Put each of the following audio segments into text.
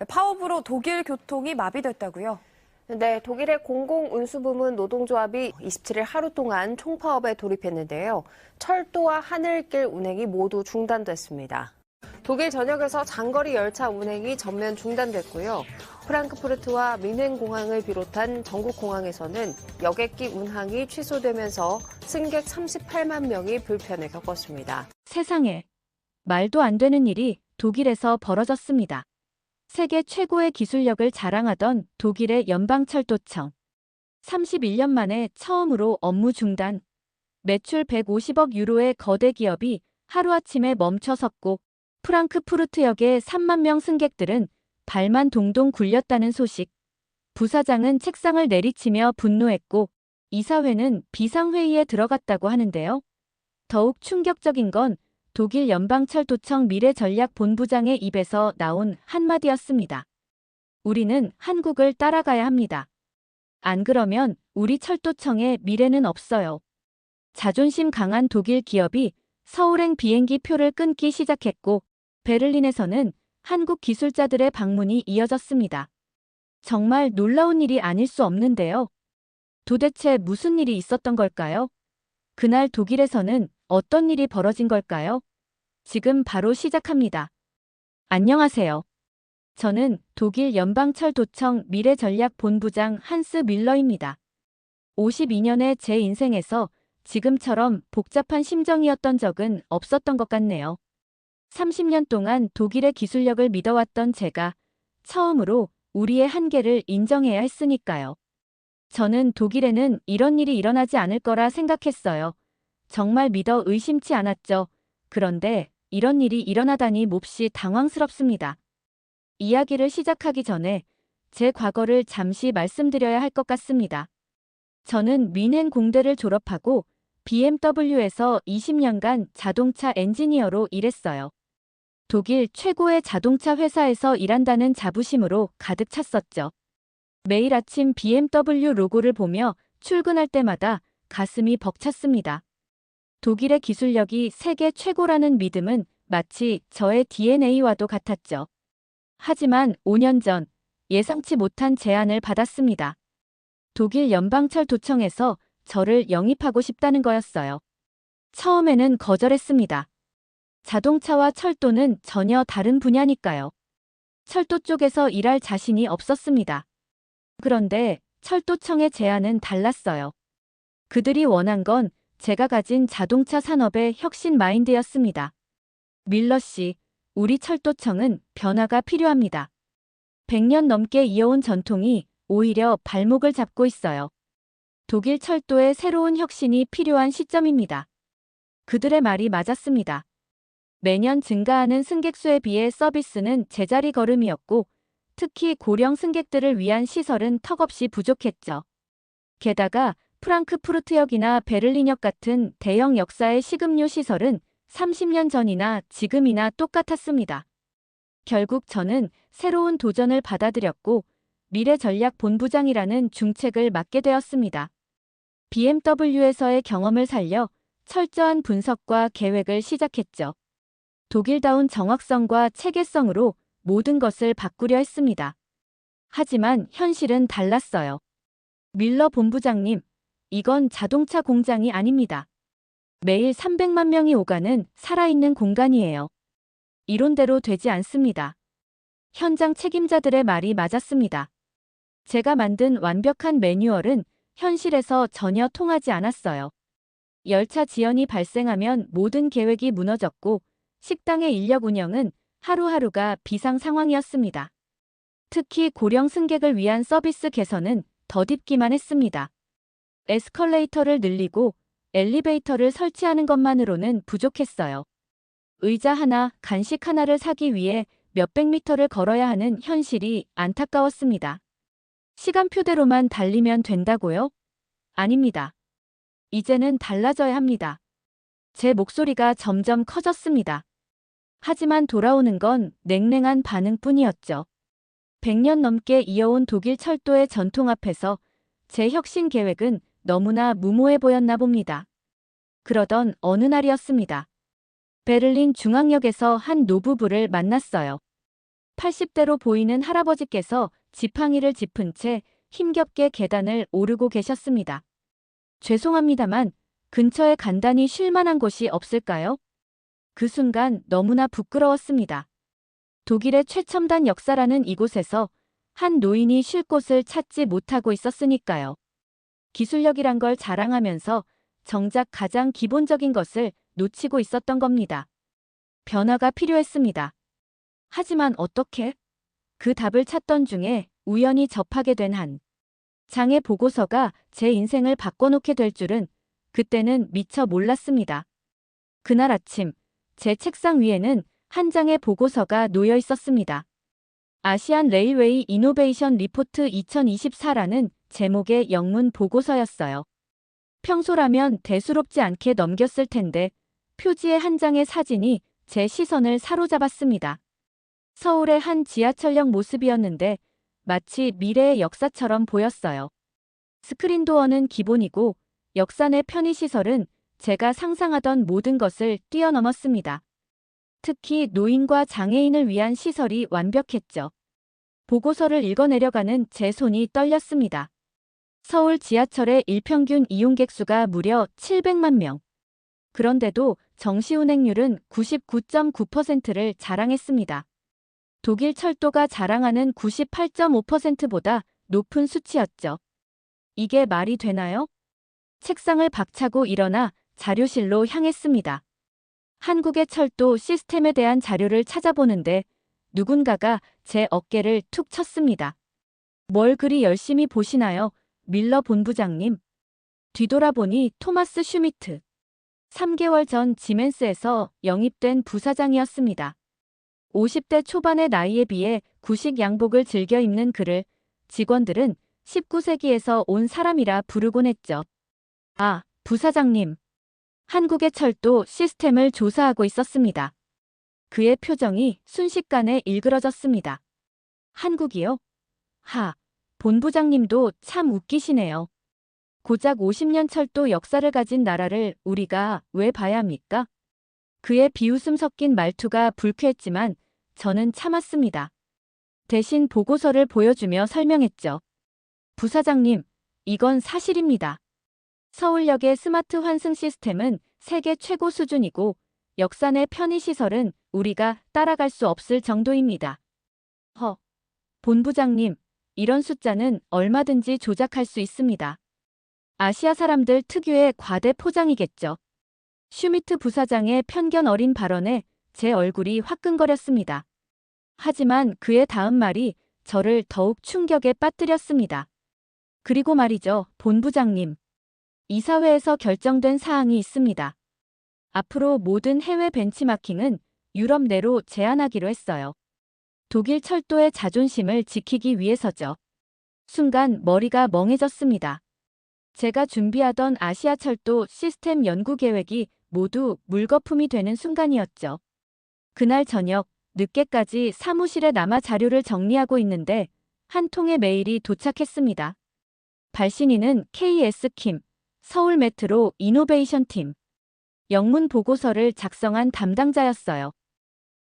파업으로 독일 교통이 마비됐다고요? 네, 독일의 공공운수부문 노동조합이 27일 하루 동안 총파업에 돌입했는데요. 철도와 하늘길 운행이 모두 중단됐습니다. 독일 전역에서 장거리 열차 운행이 전면 중단됐고요. 프랑크푸르트와 뮌헨 공항을 비롯한 전국 공항에서는 여객기 운항이 취소되면서 승객 38만 명이 불편을 겪었습니다. 세상에, 말도 안 되는 일이 독일에서 벌어졌습니다. 세계 최고의 기술력을 자랑하던 독일의 연방철도청. 31년 만에 처음으로 업무 중단. 매출 150억 유로의 거대 기업이 하루아침에 멈춰섰고 프랑크푸르트역의 3만 명 승객들은 발만 동동 굴렸다는 소식. 부사장은 책상을 내리치며 분노했고 이사회는 비상회의에 들어갔다고 하는데요. 더욱 충격적인 건 독일 연방철도청 미래전략본부장의 입에서 나온 한마디였습니다. 우리는 한국을 따라가야 합니다. 안 그러면 우리 철도청에 미래는 없어요. 자존심 강한 독일 기업이 서울행 비행기 표를 끊기 시작했고 베를린에서는 한국 기술자들의 방문이 이어졌습니다. 정말 놀라운 일이 아닐 수 없는데요. 도대체 무슨 일이 있었던 걸까요? 그날 독일에서는 어떤 일이 벌어진 걸까요? 지금 바로 시작합니다. 안녕하세요. 저는 독일 연방철도청 미래전략본부장 한스 밀러입니다. 52년의 제 인생에서 지금처럼 복잡한 심정이었던 적은 없었던 것 같네요. 30년 동안 독일의 기술력을 믿어왔던 제가 처음으로 우리의 한계를 인정해야 했으니까요. 저는 독일에는 이런 일이 일어나지 않을 거라 생각했어요. 정말 믿어 의심치 않았죠. 그런데 이런 일이 일어나다니 몹시 당황스럽습니다. 이야기를 시작하기 전에 제 과거를 잠시 말씀드려야 할 것 같습니다. 저는 뮌헨 공대를 졸업하고 BMW에서 20년간 자동차 엔지니어로 일했어요. 독일 최고의 자동차 회사에서 일한다는 자부심으로 가득 찼었죠. 매일 아침 BMW 로고를 보며 출근할 때마다 가슴이 벅찼습니다. 독일의 기술력이 세계 최고라는 믿음은 마치 저의 DNA와도 같았죠. 하지만 5년 전 예상치 못한 제안을 받았습니다. 독일 연방철도청에서 저를 영입하고 싶다는 거였어요. 처음에는 거절했습니다. 자동차와 철도는 전혀 다른 분야니까요. 철도 쪽에서 일할 자신이 없었습니다. 그런데 철도청의 제안은 달랐어요. 그들이 원한 건 제가 가진 자동차 산업의 혁신 마인드였습니다. 밀러 씨, 우리 철도청은 변화가 필요합니다. 100년 넘게 이어온 전통이 오히려 발목을 잡고 있어요. 독일 철도의 새로운 혁신이 필요한 시점입니다. 그들의 말이 맞았습니다. 매년 증가하는 승객 수에 비해 서비스는 제자리 걸음이었고 특히 고령 승객들을 위한 시설은 턱없이 부족했죠. 게다가 프랑크푸르트역이나 베를린역 같은 대형 역사의 식음료 시설은 30년 전이나 지금이나 똑같았습니다. 결국 저는 새로운 도전을 받아들였고 미래전략본부장이라는 중책을 맡게 되었습니다. BMW에서의 경험을 살려 철저한 분석과 계획을 시작했죠. 독일다운 정확성과 체계성으로 모든 것을 바꾸려 했습니다. 하지만 현실은 달랐어요. 밀러 본부장님, 이건 자동차 공장이 아닙니다. 매일 300만 명이 오가는 살아있는 공간이에요. 이론대로 되지 않습니다. 현장 책임자들의 말이 맞았습니다. 제가 만든 완벽한 매뉴얼은 현실에서 전혀 통하지 않았어요. 열차 지연이 발생하면 모든 계획이 무너졌고 식당의 인력 운영은 하루하루가 비상 상황이었습니다. 특히 고령 승객을 위한 서비스 개선은 더딥기만 했습니다. 에스컬레이터를 늘리고 엘리베이터를 설치하는 것만으로는 부족했어요. 의자 하나, 간식 하나를 사기 위해 몇백 미터를 걸어야 하는 현실이 안타까웠습니다. 시간표대로만 달리면 된다고요? 아닙니다. 이제는 달라져야 합니다. 제 목소리가 점점 커졌습니다. 하지만 돌아오는 건 냉랭한 반응뿐이었죠. 100년 넘게 이어온 독일 철도의 전통 앞에서 제 혁신 계획은 너무나 무모해 보였나 봅니다. 그러던 어느 날이었습니다. 베를린 중앙역에서 한 노부부를 만났어요. 80대로 보이는 할아버지께서 지팡이를 짚은 채 힘겹게 계단을 오르고 계셨습니다. 죄송합니다만 근처에 간단히 쉴 만한 곳이 없을까요? 그 순간 너무나 부끄러웠습니다. 독일의 최첨단 역사라는 이곳에서 한 노인이 쉴 곳을 찾지 못하고 있었으니까요. 기술력이란 걸 자랑하면서 정작 가장 기본적인 것을 놓치고 있었던 겁니다. 변화가 필요했습니다. 하지만 어떻게? 그 답을 찾던 중에 우연히 접하게 된 한 장의 보고서가 제 인생을 바꿔놓게 될 줄은 그때는 미처 몰랐습니다. 그날 아침 제 책상 위에는 한 장의 보고서가 놓여 있었습니다. 아시안 레일웨이 이노베이션 리포트 2024라는 제목의 영문 보고서였어요. 평소라면 대수롭지 않게 넘겼을 텐데 표지의 한 장의 사진이 제 시선을 사로잡았습니다. 서울의 한 지하철역 모습이었는데 마치 미래의 역사처럼 보였어요. 스크린도어는 기본이고 역사 내 편의시설은 제가 상상하던 모든 것을 뛰어넘었습니다. 특히 노인과 장애인을 위한 시설이 완벽했죠. 보고서를 읽어내려가는 제 손이 떨렸습니다. 서울 지하철의 일평균 이용객 수가 무려 700만 명. 그런데도 정시운행률은 99.9%를 자랑했습니다. 독일 철도가 자랑하는 98.5%보다 높은 수치였죠. 이게 말이 되나요? 책상을 박차고 일어나 자료실로 향했습니다. 한국의 철도 시스템에 대한 자료를 찾아보는데 누군가가 제 어깨를 툭 쳤습니다. 뭘 그리 열심히 보시나요, 밀러 본부장님? 뒤돌아보니 토마스 슈미트. 3개월 전 지멘스에서 영입된 부사장이었습니다. 50대 초반의 나이에 비해 구식 양복을 즐겨 입는 그를 직원들은 19세기에서 온 사람이라 부르곤 했죠. 아, 부사장님. 한국의 철도 시스템을 조사하고 있었습니다. 그의 표정이 순식간에 일그러졌습니다. 한국이요? 본부장님도 참 웃기시네요. 고작 50년 철도 역사를 가진 나라를 우리가 왜 봐야 합니까? 그의 비웃음 섞인 말투가 불쾌했지만 저는 참았습니다. 대신 보고서를 보여주며 설명했죠. 부사장님, 이건 사실입니다. 서울역의 스마트 환승 시스템은 세계 최고 수준이고 역사 내 편의시설은 우리가 따라갈 수 없을 정도입니다. 본부장님, 이런 숫자는 얼마든지 조작할 수 있습니다. 아시아 사람들 특유의 과대 포장이겠죠. 슈미트 부사장의 편견 어린 발언에 제 얼굴이 화끈거렸습니다. 하지만 그의 다음 말이 저를 더욱 충격에 빠뜨렸습니다. 그리고 말이죠, 본부장님. 이사회에서 결정된 사항이 있습니다. 앞으로 모든 해외 벤치마킹은 유럽 내로 제한하기로 했어요. 독일 철도의 자존심을 지키기 위해서죠. 순간 머리가 멍해졌습니다. 제가 준비하던 아시아 철도 시스템 연구 계획이 모두 물거품이 되는 순간이었죠. 그날 저녁 늦게까지 사무실에 남아 자료를 정리하고 있는데 한 통의 메일이 도착했습니다. 발신인은 KS 킴, 서울 메트로 이노베이션 팀. 영문 보고서를 작성한 담당자였어요.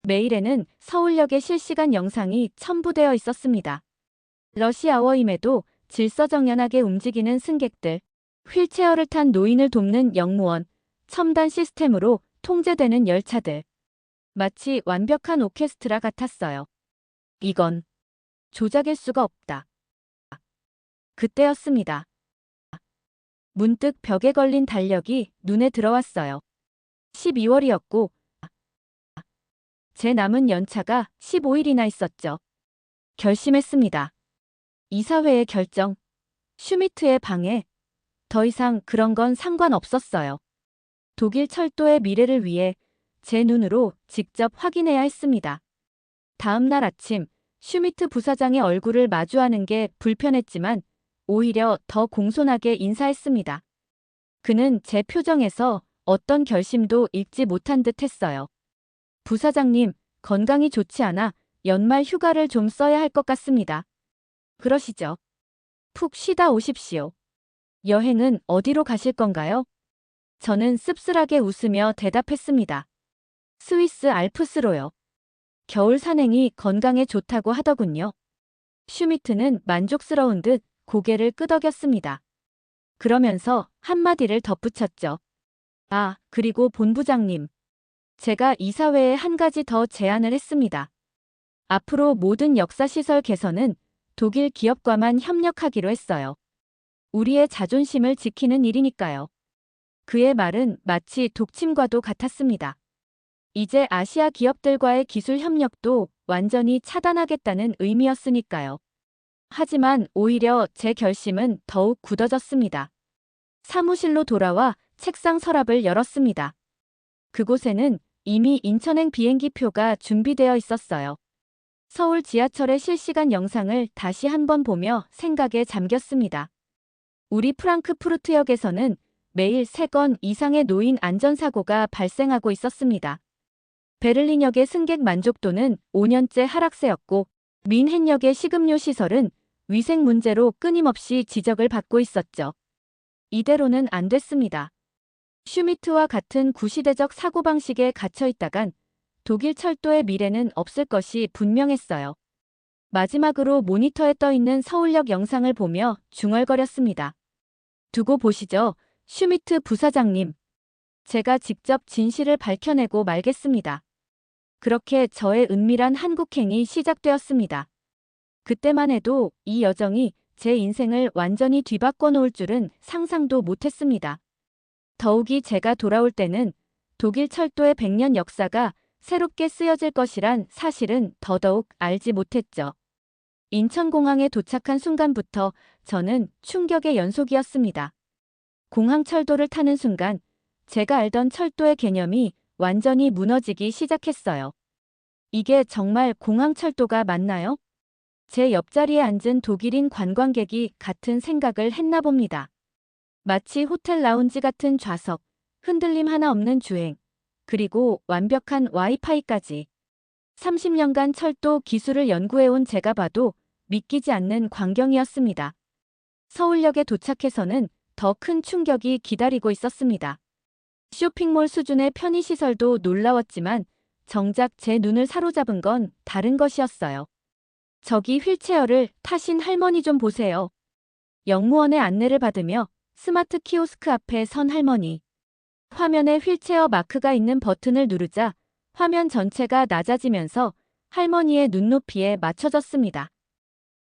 메일에는 서울역의 실시간 영상이 첨부되어 있었습니다. 러시아워임에도 질서정연하게 움직이는 승객들, 휠체어를 탄 노인을 돕는 영무원, 첨단 시스템으로 통제되는 열차들. 마치 완벽한 오케스트라 같았어요. 이건 조작일 수가 없다. 그때였습니다. 문득 벽에 걸린 달력이 눈에 들어왔어요. 12월이었고 제 남은 연차가 15일이나 있었죠. 결심했습니다. 이사회의 결정, 슈미트의 방해, 더 이상 그런 건 상관없었어요. 독일 철도의 미래를 위해 제 눈으로 직접 확인해야 했습니다. 다음 날 아침 슈미트 부사장의 얼굴을 마주하는 게 불편했지만 오히려 더 공손하게 인사했습니다. 그는 제 표정에서 어떤 결심도 읽지 못한 듯 했어요. 부사장님, 건강이 좋지 않아 연말 휴가를 좀 써야 할 것 같습니다. 그러시죠. 푹 쉬다 오십시오. 여행은 어디로 가실 건가요? 저는 씁쓸하게 웃으며 대답했습니다. 스위스 알프스로요. 겨울 산행이 건강에 좋다고 하더군요. 슈미트는 만족스러운 듯 고개를 끄덕였습니다. 그러면서 한마디를 덧붙였죠. 아, 그리고 본부장님. 제가 이사회에 한 가지 더 제안을 했습니다. 앞으로 모든 역사시설 개선은 독일 기업과만 협력하기로 했어요. 우리의 자존심을 지키는 일이니까요. 그의 말은 마치 독침과도 같았습니다. 이제 아시아 기업들과의 기술 협력도 완전히 차단하겠다는 의미였으니까요. 하지만 오히려 제 결심은 더욱 굳어졌습니다. 사무실로 돌아와 책상 서랍을 열었습니다. 그곳에는 이미 인천행 비행기표가 준비되어 있었어요. 서울 지하철의 실시간 영상을 다시 한번 보며 생각에 잠겼습니다. 우리 프랑크푸르트역에서는 매일 3건 이상의 노인 안전사고가 발생하고 있었습니다. 베를린역의 승객 만족도는 5년째 하락세였고 뮌헨역의 식음료 시설은 위생 문제로 끊임없이 지적을 받고 있었죠. 이대로는 안 됐습니다. 슈미트와 같은 구시대적 사고방식에 갇혀있다간 독일 철도의 미래는 없을 것이 분명했어요. 마지막으로 모니터에 떠있는 서울역 영상을 보며 중얼거렸습니다. 두고 보시죠, 슈미트 부사장님. 제가 직접 진실을 밝혀내고 말겠습니다. 그렇게 저의 은밀한 한국행이 시작되었습니다. 그때만 해도 이 여정이 제 인생을 완전히 뒤바꿔 놓을 줄은 상상도 못했습니다. 더욱이 제가 돌아올 때는 독일 철도의 100년 역사가 새롭게 쓰여질 것이란 사실은 더더욱 알지 못했죠. 인천공항에 도착한 순간부터 저는 충격의 연속이었습니다. 공항철도를 타는 순간 제가 알던 철도의 개념이 완전히 무너지기 시작했어요. 이게 정말 공항철도가 맞나요? 제 옆자리에 앉은 독일인 관광객이 같은 생각을 했나 봅니다. 마치 호텔 라운지 같은 좌석, 흔들림 하나 없는 주행, 그리고 완벽한 와이파이까지. 30년간 철도 기술을 연구해온 제가 봐도 믿기지 않는 광경이었습니다. 서울역에 도착해서는 더 큰 충격이 기다리고 있었습니다. 쇼핑몰 수준의 편의시설도 놀라웠지만 정작 제 눈을 사로잡은 건 다른 것이었어요. 저기 휠체어를 타신 할머니 좀 보세요. 역무원의 안내를 받으며 스마트 키오스크 앞에 선 할머니. 화면에 휠체어 마크가 있는 버튼을 누르자 화면 전체가 낮아지면서 할머니의 눈높이에 맞춰졌습니다.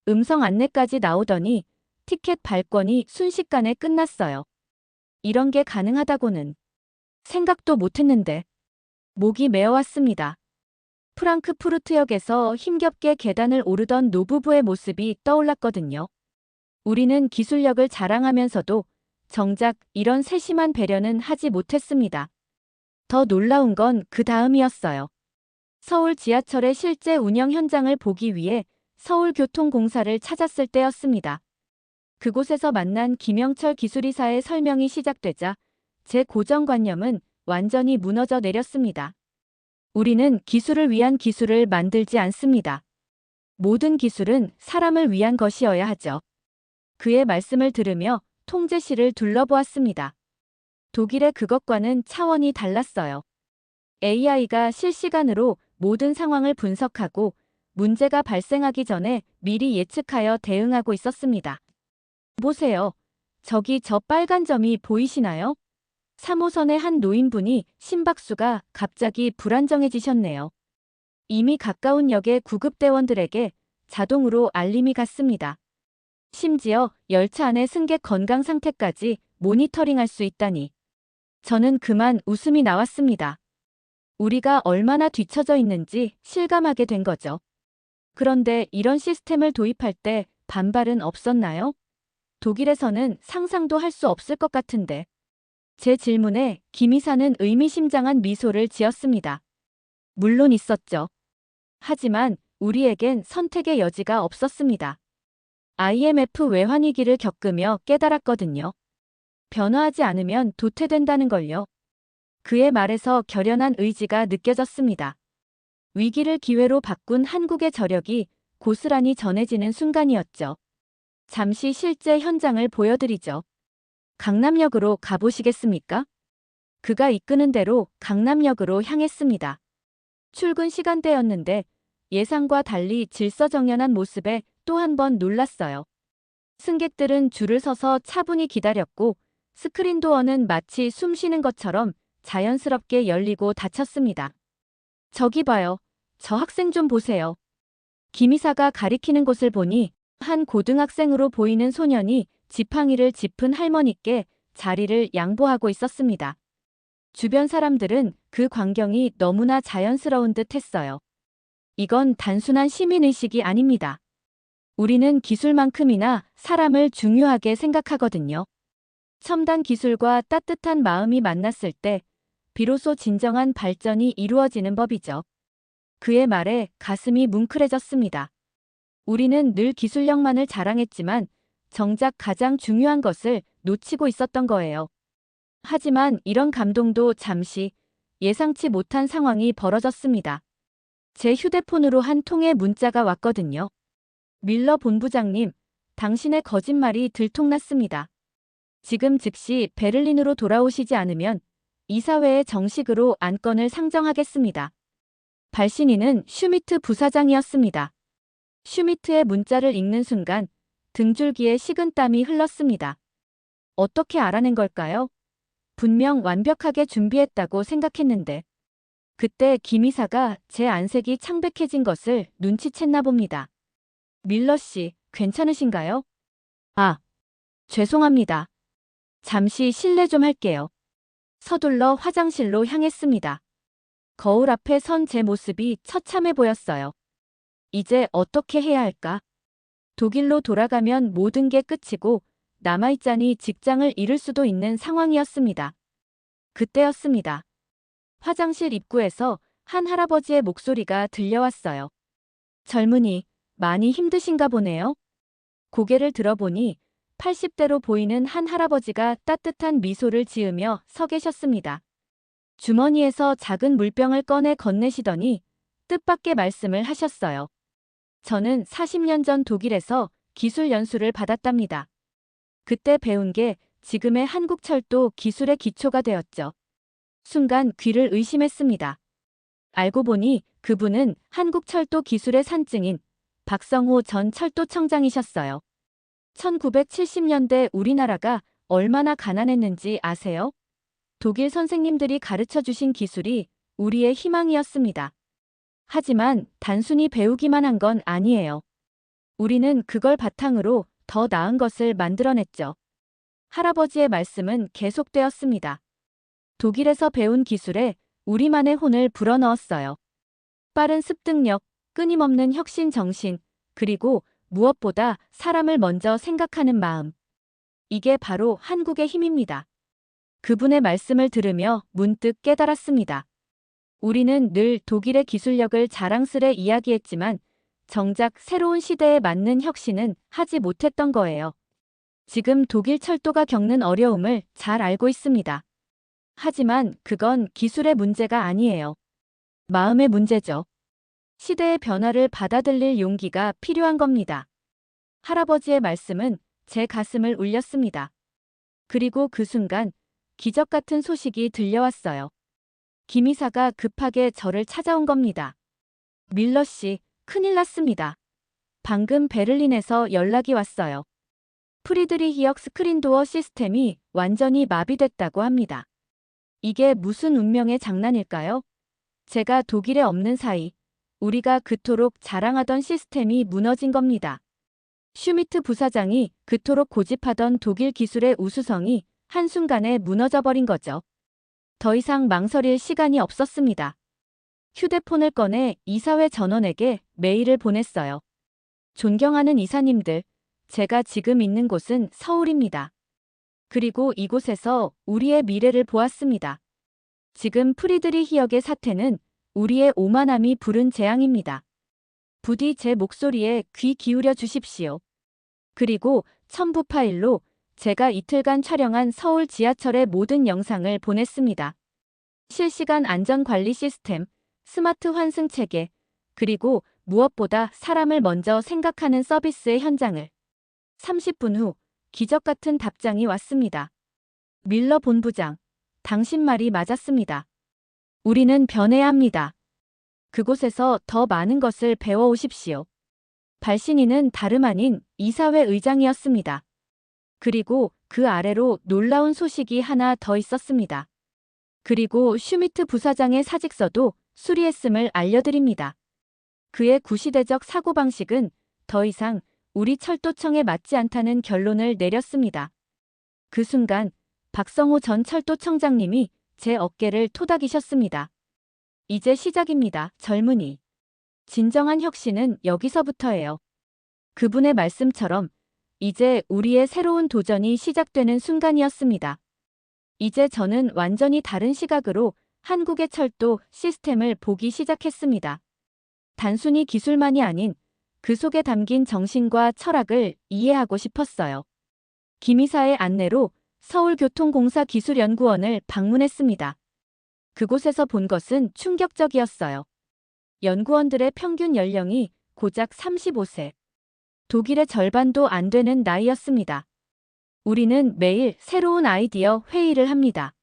음성 안내까지 나오더니 티켓 발권이 순식간에 끝났어요. 이런 게 가능하다고는 생각도 못했는데 목이 메어왔습니다. 프랑크푸르트역에서 힘겹게 계단을 오르던 노부부의 모습이 떠올랐거든요. 우리는 기술력을 자랑하면서도 정작 이런 세심한 배려는 하지 못했습니다. 더 놀라운 건 그 다음이었어요. 서울 지하철의 실제 운영 현장을 보기 위해 서울교통공사를 찾았을 때였습니다. 그곳에서 만난 김영철 기술이사의 설명이 시작되자 제 고정관념은 완전히 무너져 내렸습니다. 우리는 기술을 위한 기술을 만들지 않습니다. 모든 기술은 사람을 위한 것이어야 하죠. 그의 말씀을 들으며 통제실을 둘러보았습니다. 독일의 그것과는 차원이 달랐어요. AI가 실시간으로 모든 상황을 분석하고 문제가 발생하기 전에 미리 예측하여 대응하고 있었습니다. 보세요. 저기 저 빨간 점이 보이시나요? 3호선의 한 노인분이 심박수가 갑자기 불안정해지셨네요. 이미 가까운 역의 구급대원들에게 자동으로 알림이 갔습니다. 심지어 열차 안의 승객 건강 상태까지 모니터링할 수 있다니. 저는 그만 웃음이 나왔습니다. 우리가 얼마나 뒤처져 있는지 실감하게 된 거죠. 그런데 이런 시스템을 도입할 때 반발은 없었나요? 독일에서는 상상도 할 수 없을 것 같은데. 제 질문에 김 이사는 의미심장한 미소를 지었습니다. 물론 있었죠. 하지만 우리에겐 선택의 여지가 없었습니다. IMF 외환위기를 겪으며 깨달았거든요. 변화하지 않으면 도태된다는 걸요. 그의 말에서 결연한 의지가 느껴졌습니다. 위기를 기회로 바꾼 한국의 저력이 고스란히 전해지는 순간이었죠. 잠시 실제 현장을 보여드리죠. 강남역으로 가보시겠습니까? 그가 이끄는 대로 강남역으로 향했습니다. 출근 시간대였는데 예상과 달리 질서정연한 모습에 또 한 번 놀랐어요. 승객들은 줄을 서서 차분히 기다렸고 스크린 도어는 마치 숨 쉬는 것처럼 자연스럽게 열리고 닫혔습니다. 저기 봐요. 저 학생 좀 보세요. 김이사가 가리키는 곳을 보니 한 고등학생으로 보이는 소년이 지팡이를 짚은 할머니께 자리를 양보하고 있었습니다. 주변 사람들은 그 광경이 너무나 자연스러운 듯 했어요. 이건 단순한 시민의식이 아닙니다. 우리는 기술만큼이나 사람을 중요하게 생각하거든요. 첨단 기술과 따뜻한 마음이 만났을 때 비로소 진정한 발전이 이루어지는 법이죠. 그의 말에 가슴이 뭉클해졌습니다. 우리는 늘 기술력만을 자랑했지만 정작 가장 중요한 것을 놓치고 있었던 거예요. 하지만 이런 감동도 잠시 예상치 못한 상황이 벌어졌습니다. 제 휴대폰으로 한 통의 문자가 왔거든요. 밀러 본부장님, 당신의 거짓말이 들통났습니다. 지금 즉시 베를린으로 돌아오시지 않으면 이사회에 정식으로 안건을 상정하겠습니다. 발신인은 슈미트 부사장이었습니다. 슈미트의 문자를 읽는 순간 등줄기에 식은땀이 흘렀습니다. 어떻게 알아낸 걸까요? 분명 완벽하게 준비했다고 생각했는데. 그때 김 이사가 제 안색이 창백해진 것을 눈치챘나 봅니다. 밀러 씨, 괜찮으신가요? 아, 죄송합니다. 잠시 실례 좀 할게요. 서둘러 화장실로 향했습니다. 거울 앞에 선 제 모습이 처참해 보였어요. 이제 어떻게 해야 할까? 독일로 돌아가면 모든 게 끝이고 남아있자니 직장을 잃을 수도 있는 상황이었습니다. 그때였습니다. 화장실 입구에서 한 할아버지의 목소리가 들려왔어요. 젊은이, 많이 힘드신가 보네요. 고개를 들어보니 80대로 보이는 한 할아버지가 따뜻한 미소를 지으며 서 계셨습니다. 주머니에서 작은 물병을 꺼내 건네시더니 뜻밖의 말씀을 하셨어요. 저는 40년 전 독일에서 기술 연수를 받았답니다. 그때 배운 게 지금의 한국철도 기술의 기초가 되었죠. 순간 귀를 의심했습니다. 알고 보니 그분은 한국철도 기술의 산증인 박성호 전 철도청장이셨어요. 1970년대 우리나라가 얼마나 가난했는지 아세요? 독일 선생님들이 가르쳐 주신 기술이 우리의 희망이었습니다. 하지만 단순히 배우기만 한 건 아니에요. 우리는 그걸 바탕으로 더 나은 것을 만들어냈죠. 할아버지의 말씀은 계속되었습니다. 독일에서 배운 기술에 우리만의 혼을 불어넣었어요. 빠른 습득력, 끊임없는 혁신 정신, 그리고 무엇보다 사람을 먼저 생각하는 마음. 이게 바로 한국의 힘입니다. 그분의 말씀을 들으며 문득 깨달았습니다. 우리는 늘 독일의 기술력을 자랑스레 이야기했지만 정작 새로운 시대에 맞는 혁신은 하지 못했던 거예요. 지금 독일 철도가 겪는 어려움을 잘 알고 있습니다. 하지만 그건 기술의 문제가 아니에요. 마음의 문제죠. 시대의 변화를 받아들일 용기가 필요한 겁니다. 할아버지의 말씀은 제 가슴을 울렸습니다. 그리고 그 순간 기적 같은 소식이 들려왔어요. 김 이사가 급하게 저를 찾아온 겁니다. 밀러 씨, 큰일 났습니다. 방금 베를린에서 연락이 왔어요. 프리드리히역 스크린도어 시스템이 완전히 마비됐다고 합니다. 이게 무슨 운명의 장난일까요? 제가 독일에 없는 사이 우리가 그토록 자랑하던 시스템이 무너진 겁니다. 슈미트 부사장이 그토록 고집하던 독일 기술의 우수성이 한순간에 무너져버린 거죠. 더 이상 망설일 시간이 없었습니다. 휴대폰을 꺼내 이사회 전원에게 메일을 보냈어요. 존경하는 이사님들, 제가 지금 있는 곳은 서울입니다. 그리고 이곳에서 우리의 미래를 보았습니다. 지금 프리드리히역의 사태는 우리의 오만함이 부른 재앙입니다. 부디 제 목소리에 귀 기울여 주십시오. 그리고 첨부 파일로 제가 이틀간 촬영한 서울 지하철의 모든 영상을 보냈습니다. 실시간 안전관리 시스템, 스마트 환승 체계, 그리고 무엇보다 사람을 먼저 생각하는 서비스의 현장을. 30분 후 기적 같은 답장이 왔습니다. 밀러 본부장, 당신 말이 맞았습니다. 우리는 변해야 합니다. 그곳에서 더 많은 것을 배워오십시오. 발신인은 다름 아닌 이사회 의장이었습니다. 그리고 그 아래로 놀라운 소식이 하나 더 있었습니다. 그리고 슈미트 부사장의 사직서도 수리했음을 알려드립니다. 그의 구시대적 사고방식은 더 이상 우리 철도청에 맞지 않다는 결론을 내렸습니다. 그 순간 박성호 전 철도청장님이 제 어깨를 토닥이셨습니다. 이제 시작입니다, 젊은이. 진정한 혁신은 여기서부터예요. 그분의 말씀처럼 이제 우리의 새로운 도전이 시작되는 순간이었습니다. 이제 저는 완전히 다른 시각으로 한국의 철도 시스템을 보기 시작했습니다. 단순히 기술만이 아닌 그 속에 담긴 정신과 철학을 이해하고 싶었어요. 김 이사의 안내로 서울교통공사 기술연구원을 방문했습니다. 그곳에서 본 것은 충격적이었어요. 연구원들의 평균 연령이 고작 35세. 독일의 절반도 안 되는 나이였습니다. 우리는 매일 새로운 아이디어 회의를 합니다.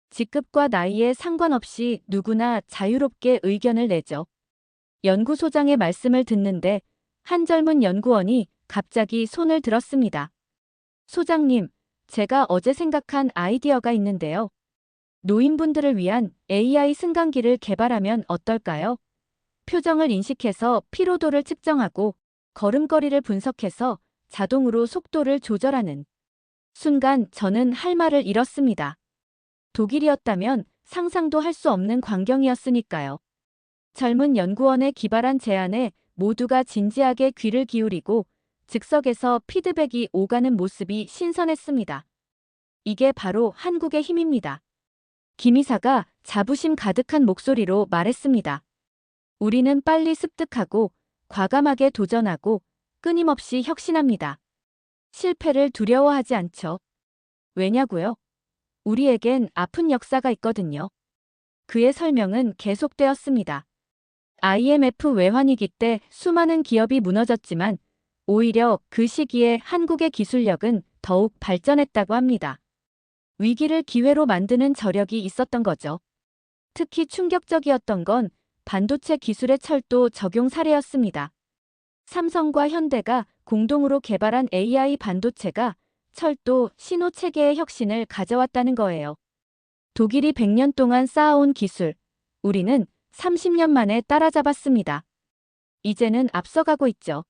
직급과 나이에 상관없이 누구나 자유롭게 의견을 내죠. 연구소장의 말씀을 듣는데 한 젊은 연구원이 갑자기 손을 들었습니다. 소장님, 제가 어제 생각한 아이디어가 있는데요. 노인분들을 위한 AI 승강기를 개발하면 어떨까요? 표정을 인식해서 피로도를 측정하고 걸음걸이를 분석해서 자동으로 속도를 조절하는. 순간 저는 할 말을 잃었습니다. 독일이었다면 상상도 할 수 없는 광경이었으니까요. 젊은 연구원의 기발한 제안에 모두가 진지하게 귀를 기울이고 즉석에서 피드백이 오가는 모습이 신선했습니다. 이게 바로 한국의 힘입니다. 김 이사가 자부심 가득한 목소리로 말했습니다. 우리는 빨리 습득하고 과감하게 도전하고 끊임없이 혁신합니다. 실패를 두려워하지 않죠. 왜냐고요? 우리에겐 아픈 역사가 있거든요. 그의 설명은 계속되었습니다. IMF 외환위기 때 수많은 기업이 무너졌지만 오히려 그 시기에 한국의 기술력은 더욱 발전했다고 합니다. 위기를 기회로 만드는 저력이 있었던 거죠. 특히 충격적이었던 건 반도체 기술의 철도 적용 사례였습니다. 삼성과 현대가 공동으로 개발한 AI 반도체가 철도 신호 체계의 혁신을 가져왔다는 거예요. 독일이 100년 동안 쌓아온 기술, 우리는 30년 만에 따라잡았습니다. 이제는 앞서가고 있죠.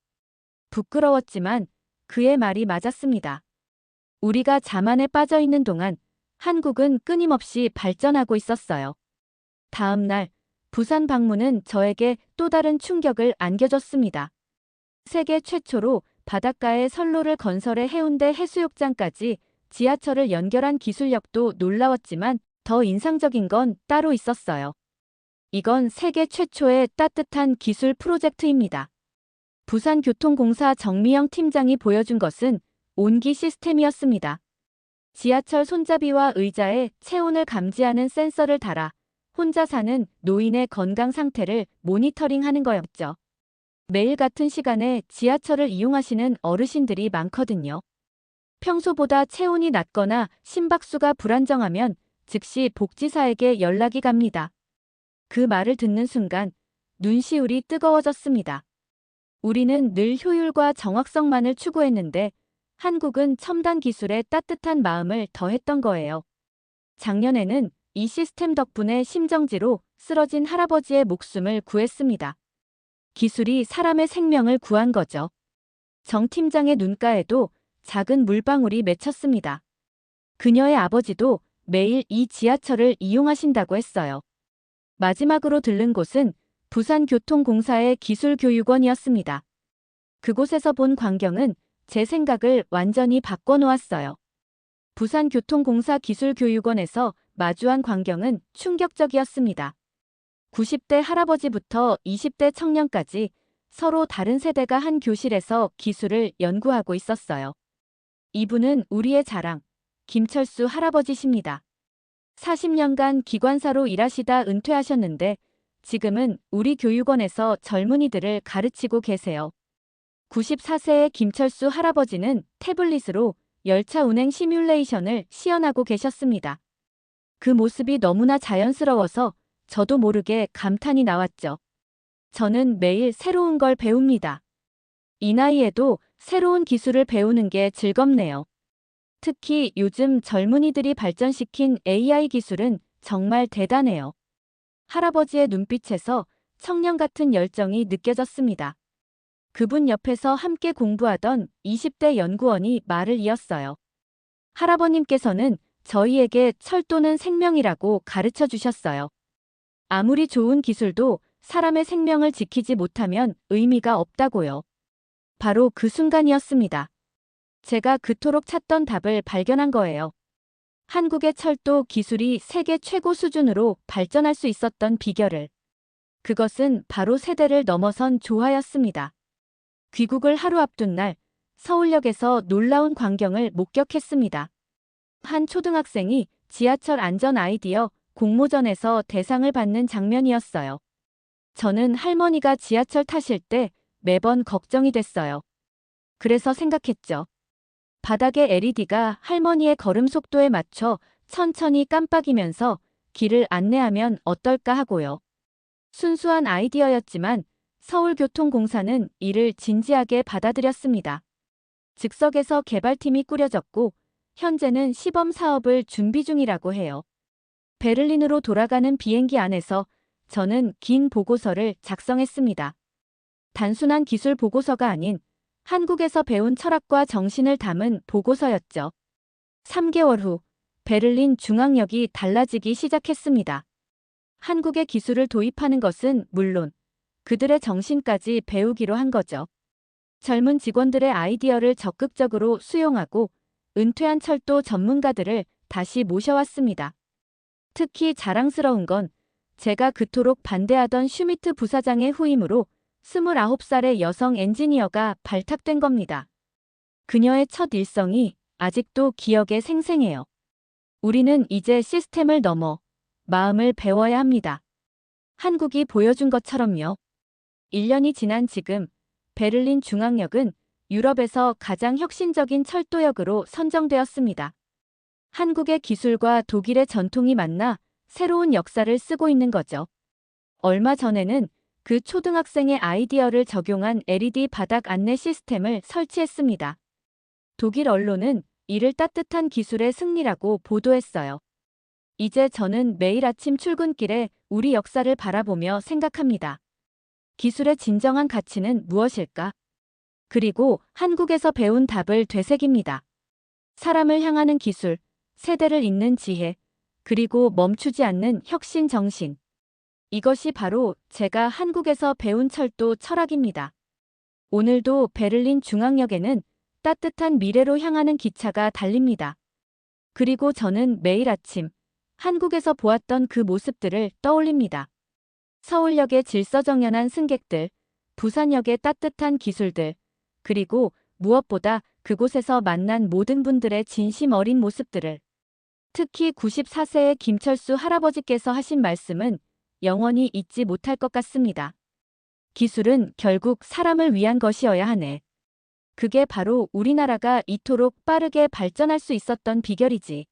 부끄러웠지만 그의 말이 맞았습니다. 우리가 자만에 빠져 있는 동안 한국은 끊임없이 발전하고 있었어요. 다음 날 부산 방문은 저에게 또 다른 충격을 안겨줬습니다. 세계 최초로 바닷가에 선로를 건설해 해운대 해수욕장까지 지하철을 연결한 기술력도 놀라웠지만 더 인상적인 건 따로 있었어요. 이건 세계 최초의 따뜻한 기술 프로젝트입니다. 부산교통공사 정미영 팀장이 보여준 것은 온기 시스템이었습니다. 지하철 손잡이와 의자에 체온을 감지하는 센서를 달아 혼자 사는 노인의 건강 상태를 모니터링하는 거였죠. 매일 같은 시간에 지하철을 이용하시는 어르신들이 많거든요. 평소보다 체온이 낮거나 심박수가 불안정하면 즉시 복지사에게 연락이 갑니다. 그 말을 듣는 순간 눈시울이 뜨거워졌습니다. 우리는 늘 효율과 정확성만을 추구했는데 한국은 첨단 기술에 따뜻한 마음을 더했던 거예요. 작년에는 이 시스템 덕분에 심정지로 쓰러진 할아버지의 목숨을 구했습니다. 기술이 사람의 생명을 구한 거죠. 정 팀장의 눈가에도 작은 물방울이 맺혔습니다. 그녀의 아버지도 매일 이 지하철을 이용하신다고 했어요. 마지막으로 들른 곳은 부산교통공사의 기술교육원이었습니다. 그곳에서 본 광경은 제 생각을 완전히 바꿔놓았어요. 부산교통공사 기술교육원에서 마주한 광경은 충격적이었습니다. 90대 할아버지부터 20대 청년까지 서로 다른 세대가 한 교실에서 기술을 연구하고 있었어요. 이분은 우리의 자랑, 김철수 할아버지십니다. 40년간 기관사로 일하시다 은퇴하셨는데 지금은 우리 교육원에서 젊은이들을 가르치고 계세요. 94세의 김철수 할아버지는 태블릿으로 열차 운행 시뮬레이션을 시연하고 계셨습니다. 그 모습이 너무나 자연스러워서 저도 모르게 감탄이 나왔죠. 저는 매일 새로운 걸 배웁니다. 이 나이에도 새로운 기술을 배우는 게 즐겁네요. 특히 요즘 젊은이들이 발전시킨 AI 기술은 정말 대단해요. 할아버지의 눈빛에서 청년 같은 열정이 느껴졌습니다. 그분 옆에서 함께 공부하던 20대 연구원이 말을 이었어요. 할아버님께서는 저희에게 철도는 생명이라고 가르쳐 주셨어요. 아무리 좋은 기술도 사람의 생명을 지키지 못하면 의미가 없다고요. 바로 그 순간이었습니다. 제가 그토록 찾던 답을 발견한 거예요. 한국의 철도 기술이 세계 최고 수준으로 발전할 수 있었던 비결을. 그것은 바로 세대를 넘어선 조화였습니다. 귀국을 하루 앞둔 날, 서울역에서 놀라운 광경을 목격했습니다. 한 초등학생이 지하철 안전 아이디어 공모전에서 대상을 받는 장면이었어요. 저는 할머니가 지하철 타실 때 매번 걱정이 됐어요. 그래서 생각했죠. 바닥의 LED가 할머니의 걸음 속도에 맞춰 천천히 깜빡이면서 길을 안내하면 어떨까 하고요. 순수한 아이디어였지만 서울교통공사는 이를 진지하게 받아들였습니다. 즉석에서 개발팀이 꾸려졌고 현재는 시범 사업을 준비 중이라고 해요. 베를린으로 돌아가는 비행기 안에서 저는 긴 보고서를 작성했습니다. 단순한 기술 보고서가 아닌 한국에서 배운 철학과 정신을 담은 보고서였죠. 3개월 후 베를린 중앙역이 달라지기 시작했습니다. 한국의 기술을 도입하는 것은 물론 그들의 정신까지 배우기로 한 거죠. 젊은 직원들의 아이디어를 적극적으로 수용하고 은퇴한 철도 전문가들을 다시 모셔왔습니다. 특히 자랑스러운 건 제가 그토록 반대하던 슈미트 부사장의 후임으로 29살의 여성 엔지니어가 발탁된 겁니다. 그녀의 첫 일성이 아직도 기억에 생생해요. 우리는 이제 시스템을 넘어 마음을 배워야 합니다. 한국이 보여준 것처럼요. 1년이 지난 지금 베를린 중앙역은 유럽에서 가장 혁신적인 철도역으로 선정되었습니다. 한국의 기술과 독일의 전통이 만나 새로운 역사를 쓰고 있는 거죠. 얼마 전에는 그 초등학생의 아이디어를 적용한 LED 바닥 안내 시스템을 설치했습니다. 독일 언론은 이를 따뜻한 기술의 승리라고 보도했어요. 이제 저는 매일 아침 출근길에 우리 역사를 바라보며 생각합니다. 기술의 진정한 가치는 무엇일까? 그리고 한국에서 배운 답을 되새깁니다. 사람을 향하는 기술, 세대를 잇는 지혜, 그리고 멈추지 않는 혁신 정신. 이것이 바로 제가 한국에서 배운 철도 철학입니다. 오늘도 베를린 중앙역에는 따뜻한 미래로 향하는 기차가 달립니다. 그리고 저는 매일 아침 한국에서 보았던 그 모습들을 떠올립니다. 서울역의 질서정연한 승객들, 부산역의 따뜻한 기술들, 그리고 무엇보다 그곳에서 만난 모든 분들의 진심 어린 모습들을. 특히 94세의 김철수 할아버지께서 하신 말씀은 영원히 잊지 못할 것 같습니다. 기술은 결국 사람을 위한 것이어야 하네. 그게 바로 우리나라가 이토록 빠르게 발전할 수 있었던 비결이지.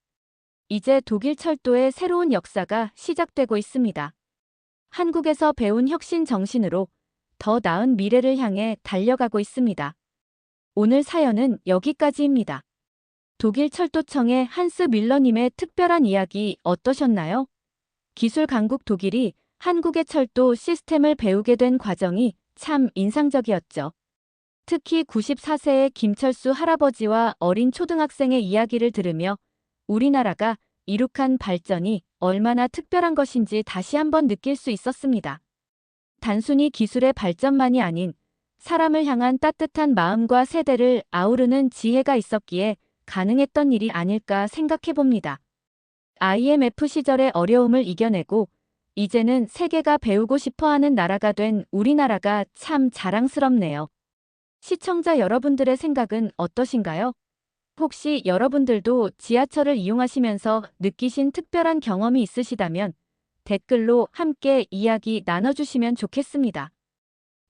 이제 독일 철도의 새로운 역사가 시작되고 있습니다. 한국에서 배운 혁신 정신으로 더 나은 미래를 향해 달려가고 있습니다. 오늘 사연은 여기까지입니다. 독일 철도청의 한스 밀러님의 특별한 이야기 어떠셨나요? 기술 강국 독일이 한국의 철도 시스템을 배우게 된 과정이 참 인상적이었죠. 특히 94세의 김철수 할아버지와 어린 초등학생의 이야기를 들으며 우리나라가 이룩한 발전이 얼마나 특별한 것인지 다시 한번 느낄 수 있었습니다. 단순히 기술의 발전만이 아닌 사람을 향한 따뜻한 마음과 세대를 아우르는 지혜가 있었기에 가능했던 일이 아닐까 생각해봅니다. IMF 시절의 어려움을 이겨내고 이제는 세계가 배우고 싶어하는 나라가 된 우리나라가 참 자랑스럽네요. 시청자 여러분들의 생각은 어떠신가요? 혹시 여러분들도 지하철을 이용하시면서 느끼신 특별한 경험이 있으시다면 댓글로 함께 이야기 나눠주시면 좋겠습니다.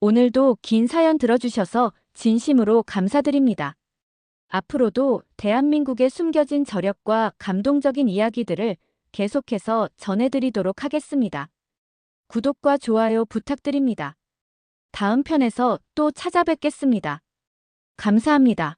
오늘도 긴 사연 들어주셔서 진심으로 감사드립니다. 앞으로도 대한민국의 숨겨진 저력과 감동적인 이야기들을 계속해서 전해드리도록 하겠습니다. 구독과 좋아요 부탁드립니다. 다음 편에서 또 찾아뵙겠습니다. 감사합니다.